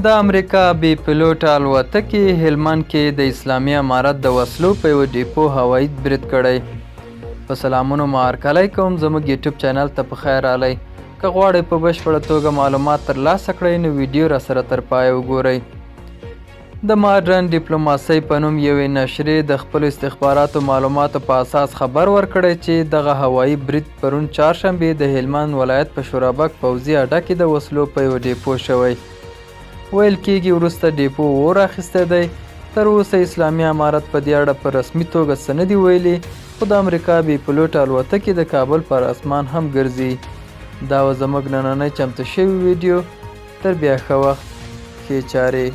د امریکا بې پیلوټه الوتکې هلمند کې د اسلامي امارت د وسلو په یوه ډیپو هوایي برید کړی. په سلامونو مو هرکلی کوم، زموږ یوټیوب چینل ته په خیر راغلی. که غواړئ په بشپړه توګه معلومات ترلاسه کړئ نو ویډیو راسره تر پایه وګورئ. د ماډرن ډیپلوماسۍ په نوم یوې نشرې د خپلو استخباراتو معلوماتو په اساس خبر ورکړی چې دغه هوایي برید پرون چهارشنبې د هلمند ولایت په شورابک پوځي اډه کې د وسلو په یوه ډیپو شوی. ویل کېږي وروسته ډیپو اور اخیستی دی. تر اوسه اسلامي امارت په دې اړه په رسمي توګه څه نه دي ویلي، خو د امریکا بې پیلوټه الوتکې د کابل پر اسمان هم ګرځي. دا و زموږ نننی چمتو شوی ویډیو. تر بیا ښه وخت، ښې چارې.